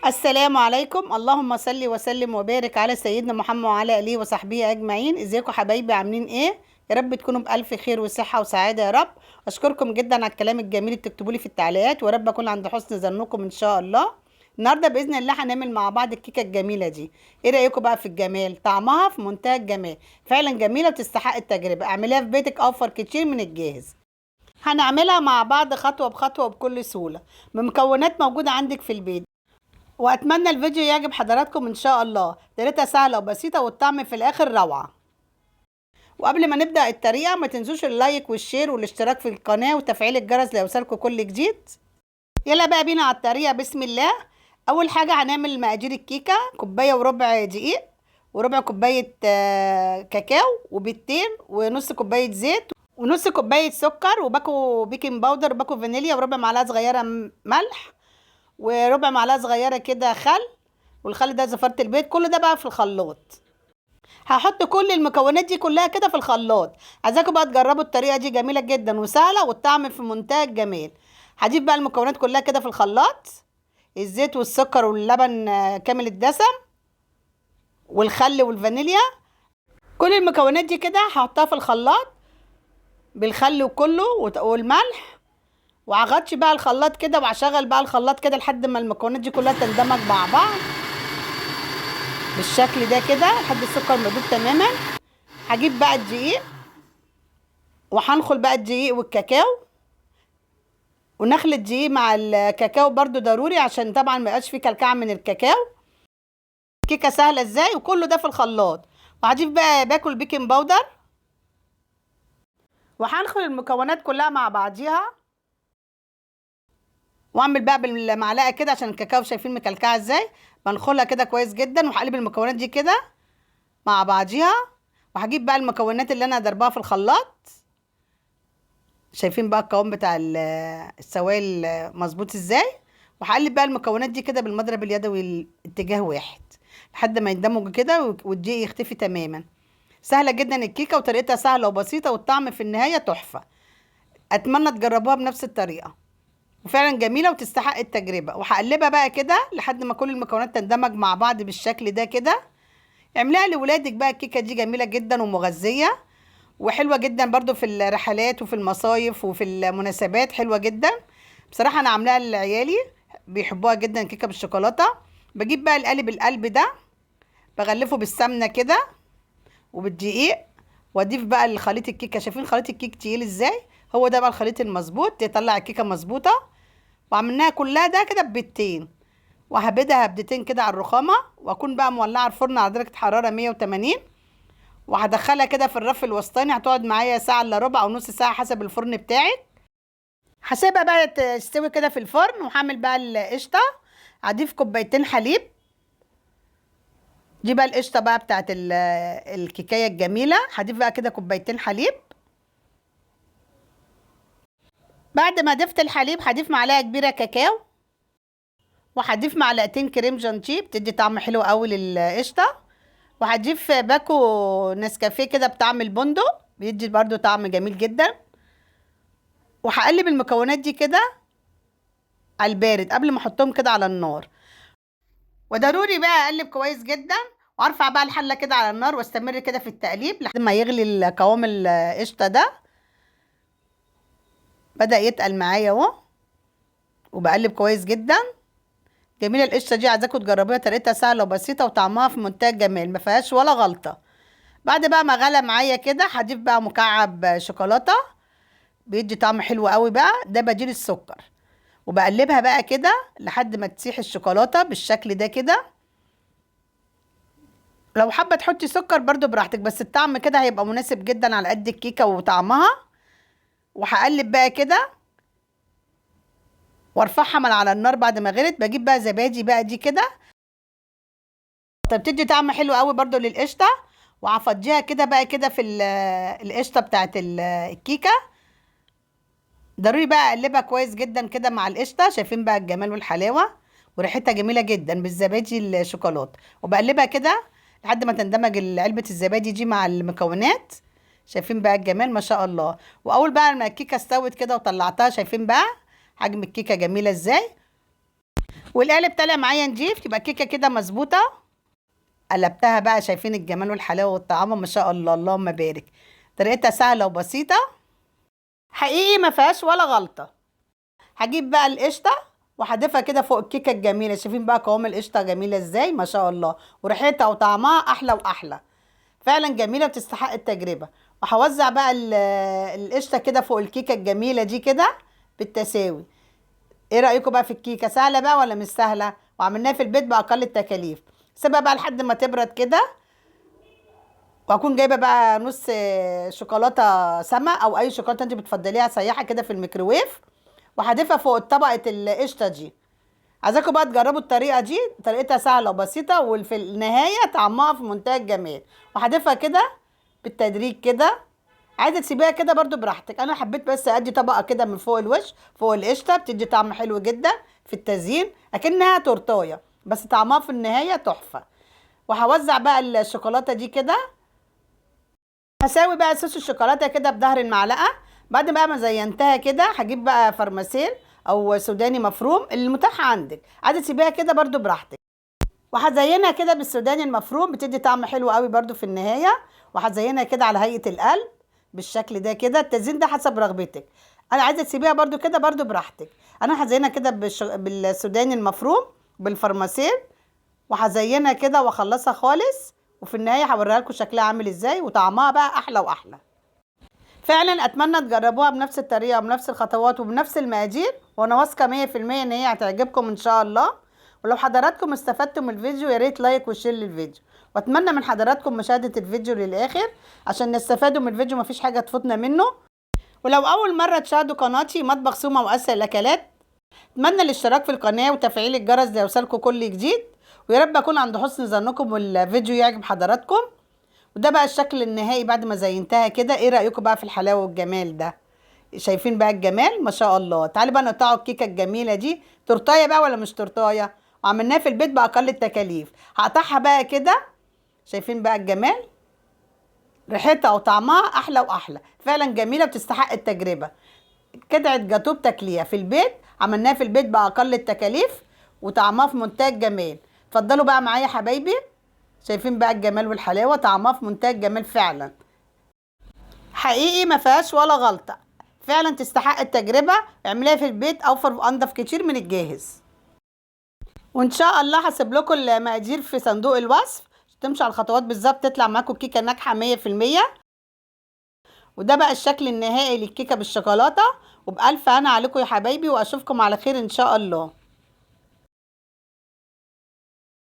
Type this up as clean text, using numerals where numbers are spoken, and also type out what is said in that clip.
السلام عليكم. اللهم صل وسلم وبارك على سيدنا محمد وعلى اله وصحبه اجمعين. ازيكم حبايبي؟ عاملين ايه؟ يا رب تكونوا بالف خير وصحه وسعاده يا رب. اشكركم جدا على الكلام الجميل اللي بتكتبوا لي في التعليقات، ويا رب اكون عند حسن ظنكم ان شاء الله. النهارده باذن الله هنعمل مع بعض الكيكه الجميله دي. ايه رايكم بقى في الجمال؟ طعمها في منتهى الجمال، فعلا جميله وتستحق التجربه. اعمليها في بيتك، اوفر كتير من الجاهز. هنعملها مع بعض خطوه بخطوه وبكل سهوله، بمكونات موجوده عندك في البيت. واتمنى الفيديو يعجب حضراتكم ان شاء الله. طريقتها سهله وبسيطه، والطعم في الاخر روعه. وقبل ما نبدا الطريقه، ما تنسوش اللايك والشير والاشتراك في القناه وتفعيل الجرس ليوصلكم كل جديد. يلا بقى بينا على الطريقه، بسم الله. اول حاجه هنعمل مقادير الكيكه: كوبايه وربع دقيق، وربع كوبايه كاكاو، وبيضتين، ونص كوبايه زيت، ونص كوبايه سكر، وباكو بيكنج باودر، وباكو فانيليا، وربع معلقه صغيره ملح، وربع معلقه صغيره كده خل. والخل ده زفرت البيض. كل ده بقى في الخلاط. هحط كل المكونات دي كلها كده في الخلاط. عايزاكم بقى تجربوا الطريقه دي، جميله جدا وسهله والطعم في منتهى الجمال. هجيب بقى المكونات كلها كده في الخلاط: الزيت والسكر واللبن كامل الدسم، والخل والفانيليا. كل المكونات دي كده هحطها في الخلاط بالخل وكله والملح. وهغطي بقى الخلاط كده، وهشغل بقى الخلاط كده لحد ما المكونات دي كلها تندمج مع بعض بالشكل ده كده، لحد السكر مذوب تماما. هجيب بقى الدقيق، وهنخل بقى الدقيق والكاكاو، ونخلط الدقيق مع الكاكاو برضو ضروري، عشان طبعا ما يبقاش فيه كلكعه من الكاكاو. كيكه سهله ازاي! وكله ده في الخلاط. وهضيف بقى باكل بيكنج باودر، وهنخل المكونات كلها مع بعضيها، واعمل بقى بالمعلقه كده عشان الكاكاو شايفين مكلكعه ازاي. بنخلها كده كويس جدا، وهقلب المكونات دي كده مع بعضيها. وهجيب بقى المكونات اللي انا ضربها في الخلاط. شايفين بقى القوام بتاع السوائل مظبوط ازاي. وهقلب بقى المكونات دي كده بالمضرب اليدوي اتجاه واحد، لحد ما يندمجوا كده والدقيق يختفي تماما. سهله جدا الكيكه، وطريقتها سهله وبسيطه، والطعم في النهايه تحفه. اتمنى تجربوها بنفس الطريقه، وفعلا جميله وتستحق التجربه. وهقلبها بقى كده لحد ما كل المكونات تندمج مع بعض بالشكل ده كده. اعمليها لولادك بقى، الكيكه دي جميله جدا ومغذيه، وحلوه جدا برضو في الرحلات وفي المصايف وفي المناسبات، حلوه جدا بصراحه. انا عاملاها لعيالي، بيحبوها جدا، كيكه بالشوكولاته. بجيب بقى القالب ده، بغلفه بالسمنه كده وبالدقيق، واضيف بقى الخليط الكيكه. شايفين خليط الكيك تقيل ازاي؟ هو ده بقى الخليط المظبوط يطلع الكيكه مظبوطه. وعملناها كلها ده كده ببيضتين، وهبدها هبدتين كده على الرخامه، واكون بقى مولعه الفرن على درجه حراره 180. وهدخلها كده في الرف الوسطاني، هتقعد معايا ساعه الا ربع او نص ساعه حسب الفرن بتاعك. هسيبها بقى تستوي كده في الفرن. وهعمل بقى القشطه. هضيف كوبايتين حليب. دي بقى القشطه بقى بتاعت الكيكايه الجميله. هضيف بقى كده كوبايتين حليب. بعد ما ضفت الحليب، هضيف معلقه كبيره كاكاو، وهضيف معلقتين كريم جانتيه بتدي طعم حلو قوي للقشطه. وهضيف باكو نسكافيه كده بطعم البندق، بيدي برضو طعم جميل جدا. وهقلب المكونات دي كده على البارد قبل ما احطهم كده على النار. وضروري بقى اقلب كويس جدا، وارفع بقى الحله كده على النار، واستمر كده في التقليب لحد ما يغلي قوام القشطه ده. بدأ يتقل معايا اهو، وبقلب كويس جدا. جميله القشطه دي، عايزاكم تجربوها. طريقتها سهله وبسيطه، وطعمها في منتهى الجمال، ما فيهاش ولا غلطه. بعد بقى ما غلى معايا كده، هضيف بقى مكعب شوكولاته، بيدي طعم حلو قوي بقى، ده بديل السكر. وبقلبها بقى كده لحد ما تسيح الشوكولاته بالشكل ده كده. لو حابه تحطي سكر برضو براحتك، بس الطعم كده هيبقى مناسب جدا على قد الكيكه وطعمها. وهقلب بقى كده وارفعها من على النار. بعد ما غلت، بجيب بقى زبادي بقى دي كده، بتدي طعم حلو قوي برضو للقشطه. وهفضيها كده بقى كده في القشطه بتاعت الكيكه. ضروري بقى اقلبها كويس جدا كده مع القشطه. شايفين بقى الجمال والحلاوه، وريحتها جميله جدا بالزبادي الشوكولاته. وبقلبها كده لحد ما تندمج علبه الزبادي دي مع المكونات. شايفين بقى الجمال ما شاء الله. واول بقى ما الكيكه استوت كده وطلعتها، شايفين بقى حجم الكيكه جميله ازاي. والقالب طالع معايا نضيف، تبقى الكيكه كده مظبوطه. قلبتها بقى، شايفين الجمال والحلاوه والطعام ما شاء الله، اللهم بارك. طريقتها سهله وبسيطه حقيقي، ما فيهاش ولا غلطه. هجيب بقى القشطه وهضيفها كده فوق الكيكه الجميله. شايفين بقى قوام القشطه جميله ازاي ما شاء الله، وريحتها وطعمها احلى واحلى. فعلا جميله وتستحق التجربه. وهوزع بقى القشطه كده فوق الكيكه الجميله دي كده بالتساوي. ايه رايكم بقى في الكيكه؟ سهله بقى ولا مش سهله؟ وعملناها في البيت باقل التكاليف. سيبها بقى لحد ما تبرد كده، وهكون جايبه بقى نص شوكولاته سما او اي شوكولاته انت بتفضليها، سيحه كده في الميكروويف، وهضيفها فوق طبقه القشطه دي. عايزاكم بقى تجربوا الطريقه دي، طريقتها سهله وبسيطه، وفي النهايه طعمها في منتهى الجمال. وهضيفها كده بالتدريج كده. عايزه تسيبيها كده برضو براحتك، انا حبيت بس ادي طبقه كده من فوق الوش فوق القشطه، بتدي طعم حلو جدا في التزيين، اكنها تورتايه بس طعمها في النهايه تحفه. وهوزع بقى الشوكولاته دي كده. هساوي بقى صوص الشوكولاته كده بظهر المعلقه. بعد بقى ما زينتها كده، هجيب بقى فرماسيل او سوداني مفروم اللي متاح عندك، عايزه تسيبيها كده برضو براحتك. وهزينها كده بالسوداني المفروم، بتدي طعم حلو قوي برضو في النهايه. وهزينها كده على هيئه القلب بالشكل ده كده. التزيين ده حسب رغبتك، انا عايزه تسيبيها برضو كده برضو براحتك. انا هزينها كده بالسوداني المفروم بالفرماسيل، وهزينها كده واخلصها خالص. وفي النهايه هوريها لكم شكلها عامل ازاي، وطعمها بقى احلى واحلى. فعلا اتمنى تجربوها بنفس الطريقه وبنفس الخطوات وبنفس المقادير، وانا واثقه 100% ان هي هتعجبكم ان شاء الله. ولو حضراتكم استفدتم من الفيديو يا ريت لايك وشير للفيديو، واتمنى من حضراتكم مشاهده الفيديو للاخر عشان نستفادوا من الفيديو، مفيش حاجه تفوتنا منه. ولو اول مره تشاهدوا قناتي مطبخ سومة واسهل الاكلات، اتمنى الاشتراك في القناه وتفعيل الجرس ليوصلكم كل جديد. ويا رب اكون عند حسن ظنكم والفيديو يعجب حضراتكم. وده بقى الشكل النهائي بعد ما زينتها كده. ايه رايكم بقى في الحلاوه والجمال ده؟ شايفين بقى الجمال ما شاء الله. تعالوا بقى نقطعوا الكيكه الجميله دي. تورتايه بقى ولا مش تورتايه؟ وعملناها في البيت باقل التكاليف. هقطعها بقى كده. شايفين بقى الجمال، ريحتها وطعمها احلى واحلى. فعلا جميله وتستحق التجربه. قطعه جاتوه بتاكليها في البيت، عملناها في البيت باقل التكاليف، وطعمها في منتهى الجمال. اتفضلوا بقى معايا حبايبي. شايفين بقى الجمال والحلاوه، طعمها في منتهى الجمال فعلا حقيقي، ما فيهاش ولا غلطه. فعلا تستحق التجربه. اعمليها في البيت اوفر وانضف كتير من الجاهز. وان شاء الله هسيب لكم المقادير في صندوق الوصف، تمشوا على الخطوات بالظبط تطلع معاكم كيكه ناجحه 100%. وده بقى الشكل النهائي للكيكه بالشوكولاته. وبألف هنا عليكم يا حبايبي، واشوفكم على خير ان شاء الله.